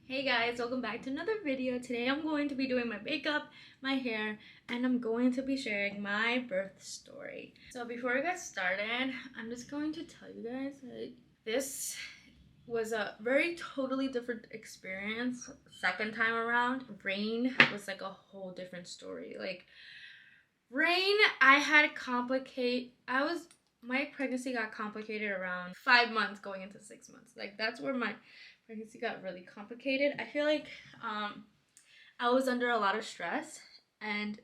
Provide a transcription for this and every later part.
Hey guys, welcome back to another video. Today I'm going to be doing my makeup, my hair, and I'm going to be sharing my birth story. So before we get started, I'm just going to tell you guys that this was a very totally different experience. Second time around, Rain was like a whole different story. Like Rain, my pregnancy got complicated around 5 months going into 6 months. Like that's where my pregnancy got really complicated. I feel like I was under a lot of stress and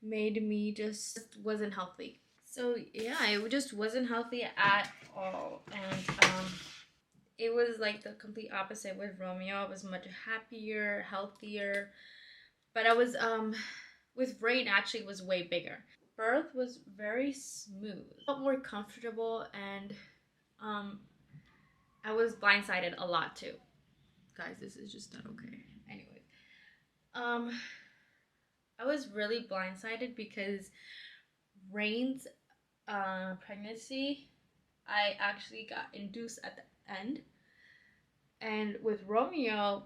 made me just wasn't healthy. So yeah, it just wasn't healthy at all. And it was like the complete opposite with Romeo. I was much happier, healthier. But I was with Rain actually was way bigger. Birth was very smooth. I felt more comfortable and I was blindsided a lot too. Guys, this is just not okay. Anyways, um, I was really blindsided because Rain's pregnancy, I actually got induced at the end, and with Romeo,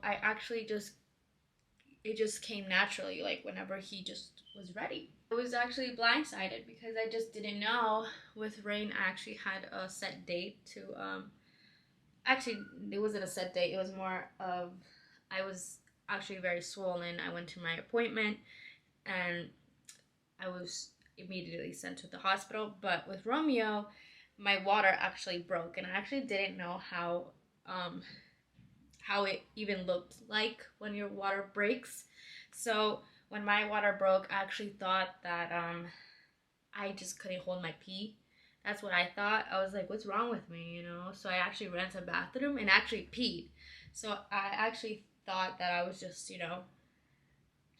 it just came naturally, like whenever he just was ready. I was actually blindsided because I just didn't know. With Rain, I actually had a set date to actually it wasn't a set date, it was more of I was actually very swollen. I went to my appointment and I was immediately sent to the hospital. But with Romeo, my water actually broke and I actually didn't know how it even looked like when your water breaks. So when my water broke, I actually thought that I just couldn't hold my pee. That's what I thought. I was like, what's wrong with me, you know? So I actually ran to the bathroom and actually peed. So I actually thought that I was just,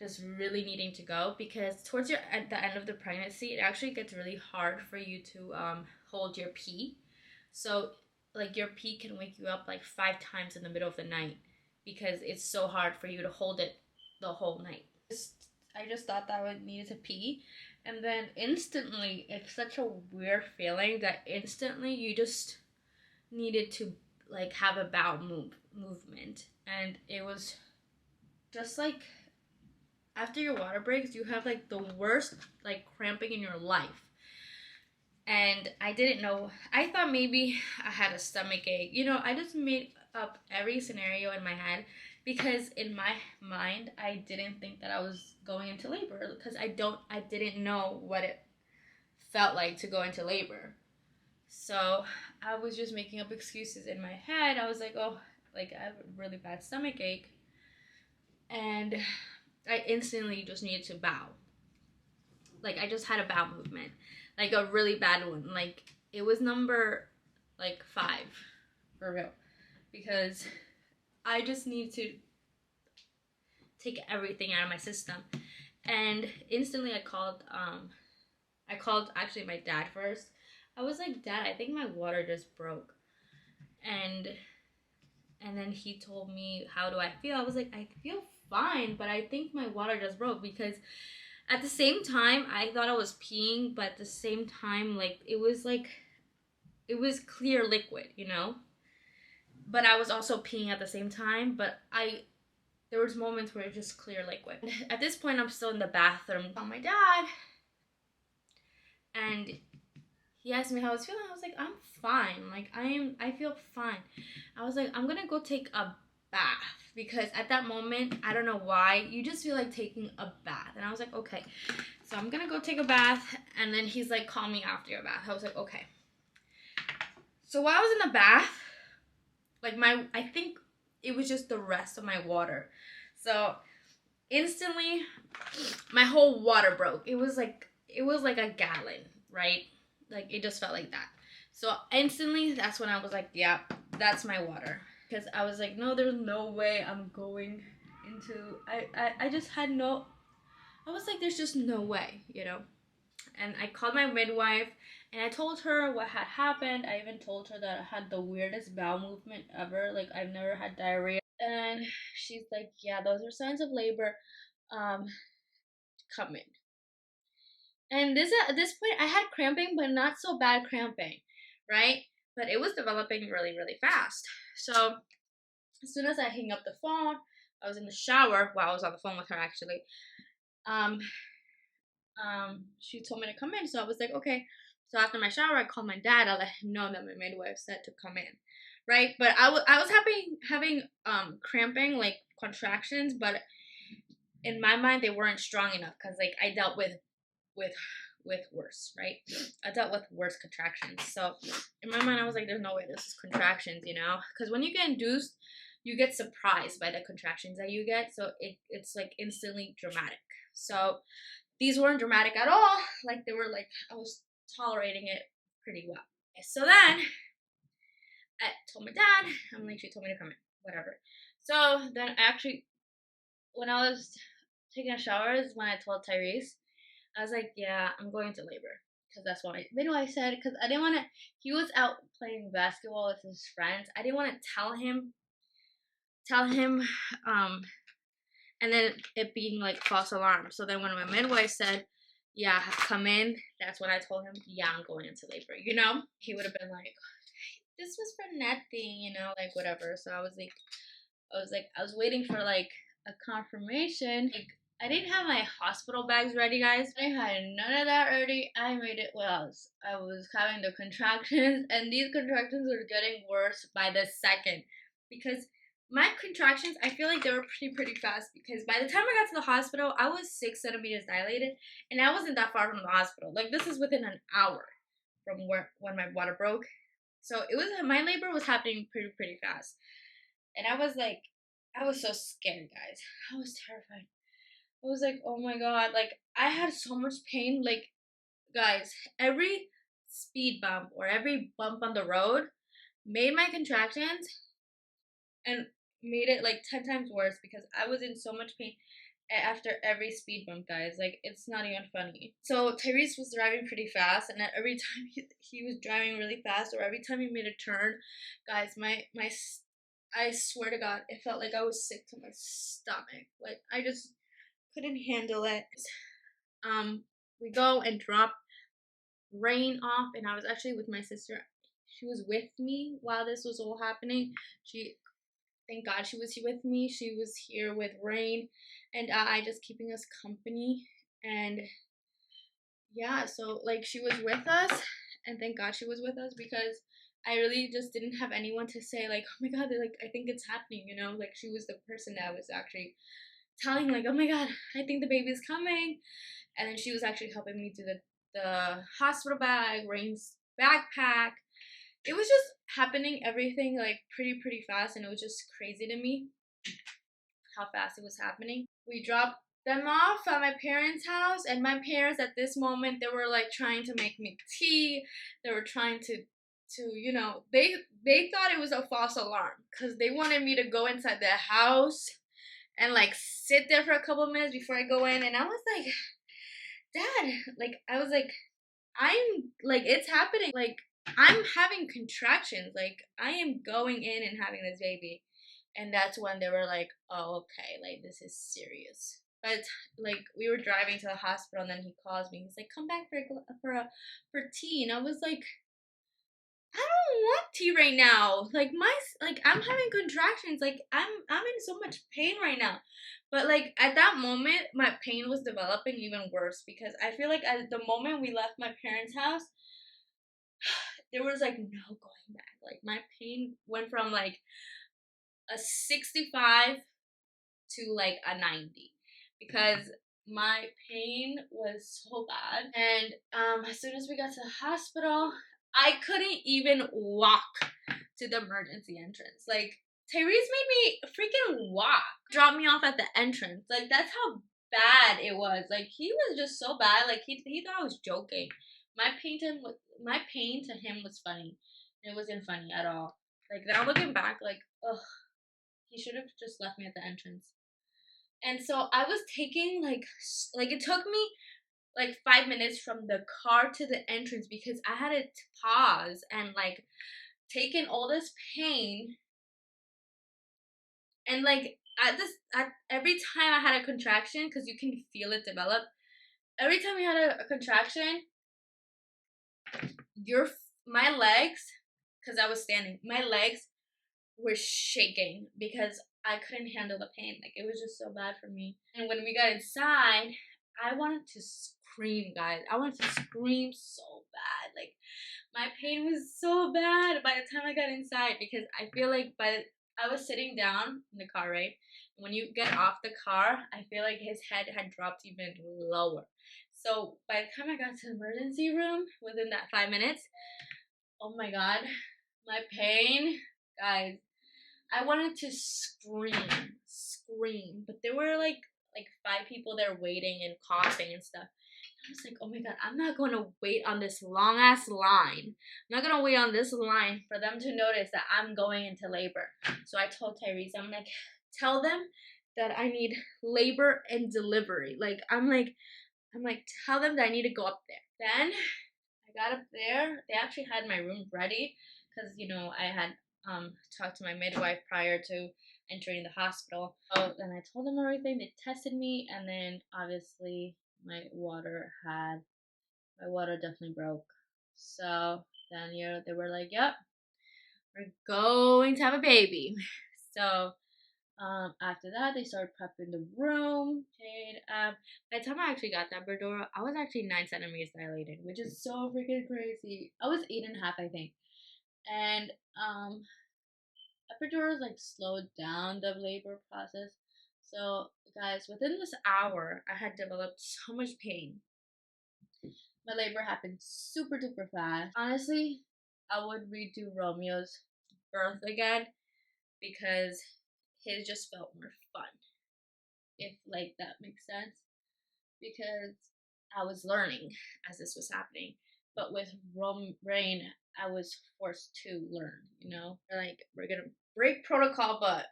just really needing to go, because towards at the end of the pregnancy, it actually gets really hard for you to hold your pee. So like your pee can wake you up like 5 times in the middle of the night because it's so hard for you to hold it the whole night. I just thought that I would need to pee, and then instantly, it's such a weird feeling that instantly you just needed to like have a bowel movement, and it was just like after your water breaks, you have like the worst like cramping in your life. And I didn't know. I thought maybe I had a stomach ache. I just made up every scenario in my head because in my mind I didn't think that I was going into labor because I didn't know what it felt like to go into labor. So I was just making up excuses in my head. I was like, oh, like I have a really bad stomach ache, and I instantly just needed to bow. Like I just had a bowel movement, like a really bad one. Like it was number like 5 for real, because I just need to take everything out of my system. And instantly I called actually my dad first. I was like, Dad, I think my water just broke. And then he told me, how do I feel? I was like, I feel fine, but I think my water just broke, because at the same time I thought I was peeing, but at the same time like it was clear liquid, but I was also peeing at the same time. But there was moments where it was just clear liquid. At this point, I'm still in the bathroom on my dad, and he asked me how I was feeling. I was like, I'm fine. Like I feel fine. I was like, I'm gonna go take a bath, because at that moment, I don't know why, you just feel like taking a bath. And I was like, okay. So I'm gonna go take a bath, and then he's like, call me after your bath. I was like, okay. So while I was in the bath, like I think it was just the rest of my water. So instantly, my whole water broke. It was like a gallon, right? Like it just felt like that. So instantly, that's when I was like, yeah, that's my water. Because I was like, no, there's no way I'm going into. I just had no. I was like, there's just no way, And I called my midwife and I told her what had happened. I even told her that I had the weirdest bowel movement ever. Like I've never had diarrhea. And she's like, yeah, those are signs of labor. Coming. And at this point I had cramping, but not so bad cramping, right? But it was developing really, really fast. So As soon as I hang up the phone, I was in the shower while I was on the phone with her actually. Um, she told me to come in, so I was like, okay. So after my shower, I called my dad. I let him know that my midwife said to come in, right? But I was having cramping, like contractions, but in my mind they weren't strong enough because like I dealt with with worse, right? I dealt with worse contractions. So in my mind, I was like, there's no way this is contractions, you know? Because when you get induced, you get surprised by the contractions that you get. So it's like instantly dramatic. So these weren't dramatic at all. Like they were like, I was tolerating it pretty well. So then I told my dad, I'm like, she told me to come in, whatever. So then actually, when I was taking a shower is when I told Tyrese, I was like, yeah, I'm going to labor. Because that's what my midwife said. Because I didn't want to, he was out playing basketball with his friends. I didn't want to tell him, and then it being like false alarm. So then when my midwife said, yeah, come in, that's when I told him, yeah, I'm going into labor. You know, he would have been like, this was for nothing, you know, like whatever. So I was waiting for like a confirmation. Like I didn't have my hospital bags ready, guys. I had none of that ready. I made it well. I was having the contractions, and these contractions were getting worse by the second because my contractions, I feel like they were pretty fast because by the time I got to the hospital, I was 6 centimeters dilated, and I wasn't that far from the hospital. Like this is within an hour from where when my water broke. So it was my labor was happening pretty fast, and I was so scared, guys. I was terrified. I was like, oh my god, like I had so much pain. Like, guys, every speed bump or every bump on the road made my contractions and made it like 10 times worse because I was in so much pain after every speed bump, guys. Like, it's not even funny. So Tyrese was driving pretty fast, and every time he was driving really fast, or every time he made a turn, guys, I swear to God, it felt like I was sick to my stomach. Like I just couldn't handle it. We go and drop Rain off, and I was actually with my sister. She was with me while this was all happening. Thank God, she was here with me. She was here with Rain and I, just keeping us company. And yeah, so like she was with us, and thank God she was with us because I really just didn't have anyone to say like, oh my God, like I think it's happening, you know. Like she was the person that was actually telling like, oh my God, I think the baby's coming. And then she was actually helping me do the hospital bag, Rain's backpack. It was just happening everything like pretty fast, and it was just crazy to me how fast it was happening. We dropped them off at my parents' house, and my parents at this moment, they were like trying to make me tea. They were trying to you know, they thought it was a false alarm because they wanted me to go inside their house and like sit there for a couple of minutes before I go in. And I was like, Dad, like I was like, I'm like, it's happening. Like I'm having contractions. Like I am going in and having this baby. And that's when they were like, oh, okay, like this is serious. But like we were driving to the hospital, and then he calls me. He's like, come back for tea. And I was like, I don't want tea right now. Like I'm having contractions. Like I'm in so much pain right now. But like at that moment, my pain was developing even worse because I feel like at the moment we left my parents' house, there was like no going back. Like my pain went from like a 65 to like a 90 because my pain was so bad. And as soon as we got to the hospital, I couldn't even walk to the emergency entrance. Like Tyrese made me freaking walk, drop me off at the entrance. Like that's how bad it was. Like he was just so bad. Like he thought I was joking. My pain to him was funny. It wasn't funny at all. Like now looking back, like ugh, he should have just left me at the entrance. And so I was taking like it took me like 5 minutes from the car to the entrance because I had to pause and like take in all this pain. And like at every time I had a contraction, because you can feel it develop, every time you had a contraction, my legs, because I was standing, my legs were shaking because I couldn't handle the pain. Like, it was just so bad for me. And when we got inside, I wanted to scream, guys. I wanted to scream so bad. Like, my pain was so bad by the time I got inside, because I feel like I was sitting down in the car, right? When you get off the car, I feel like his head had dropped even lower. So by the time I got to the emergency room, within that 5 minutes, oh my god, my pain, guys, I wanted to scream, but there were like 5 people there waiting and coughing and stuff. I was like, oh my god, I'm not going to wait on this long ass line. I'm not going to wait on this line for them to notice that I'm going into labor. So I told Tyrese, I'm like, tell them that I need labor and delivery. Like, I'm like, tell them that I need to go up there. Then I got up there. They actually had my room ready because, you know, I had talked to my midwife prior to entering the hospital. So then I told them everything. They tested me, and then obviously my water definitely broke. So then, you know, they were like, "Yep, we're going to have a baby." So after that, they started prepping the room. And by the time I actually got that epidural, I was actually 9 centimeters dilated, which is so freaking crazy. I was 8.5, I think. And epidurals like slowed down the labor process. So guys, within this hour, I had developed so much pain. My labor happened super duper fast. Honestly, I would redo Romeo's birth again because his just felt more fun, if like that makes sense, because I was learning as this was happening. But with Rain, I was forced to learn, you know? They're like, we're gonna break protocol, but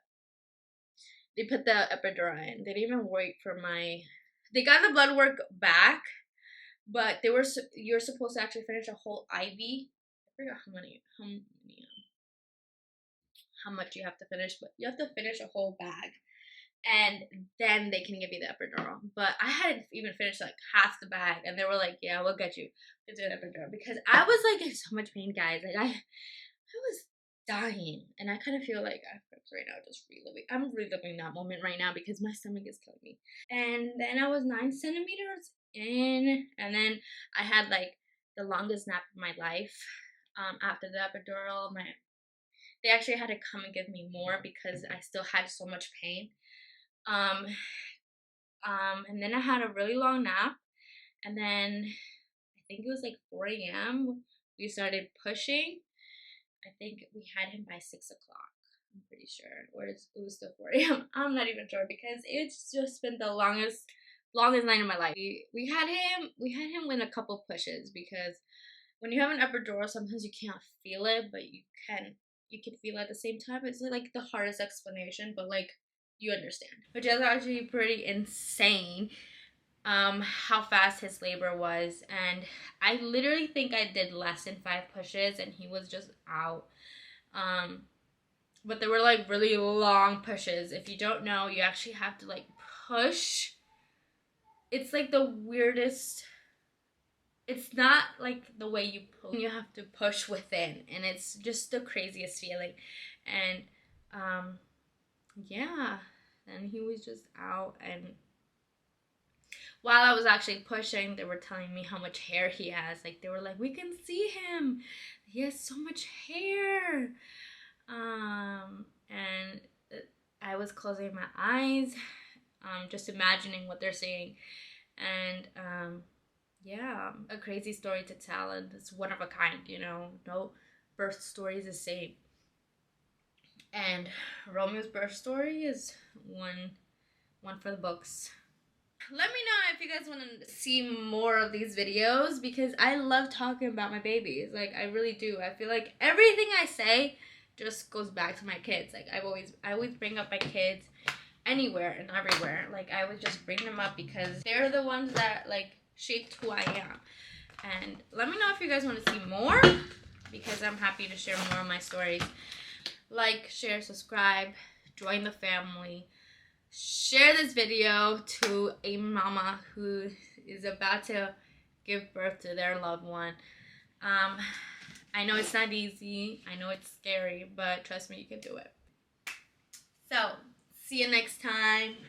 they put the epidural in. They didn't even wait for they got the blood work back, but you're supposed to actually finish a whole IV. I forgot how much you have to finish, but you have to finish a whole bag, and then they can give you the epidural. But I hadn't even finished like half the bag, and they were like, "Yeah, we'll get you to do an epidural," because I was like in so much pain, guys. Like I was dying, and I kind of feel like right now I'm reliving that moment right now because my stomach is killing me. And then I was 9 centimeters in, and then I had like the longest nap of my life. After the epidural, they actually had to come and give me more because I still had so much pain. And then I had a really long nap, and then I think it was like 4 a.m. we started pushing. I think we had him by 6 o'clock. I'm pretty sure, or it was still 4 a.m. I'm not even sure because it's just been the longest night of my life. We had him in a couple pushes because when you have an epidural, sometimes you can't feel it, but you can feel it at the same time. It's like the hardest explanation, but like you understand, which is actually pretty insane. How fast his labor was, and I literally think I did less than 5 pushes, and he was just out. But they were like really long pushes. If you don't know, you actually have to like push. It's like the weirdest. It's not like the way you pull. You have to push within, and it's just the craziest feeling. And yeah, and he was just out, and while I was actually pushing, they were telling me how much hair he has. Like, they were like, we can see him. He has so much hair. And I was closing my eyes, just imagining what they're saying. And yeah, a crazy story to tell, and it's one of a kind, you know. No birth story is the same. And Romeo's birth story is one for the books. Let me know if you guys want to see more of these videos because I love talking about my babies. Like, I really do. I feel like everything I say just goes back to my kids. Like, I always bring up my kids anywhere and everywhere. Like, I would just bring them up because they're the ones that like shaped who I am. And let me know if you guys want to see more because I'm happy to share more of my stories. Like, share, subscribe, join the family. Share this video to a mama who is about to give birth to their loved one. I know it's not easy. I know it's scary, but trust me, you can do it. So, see you next time.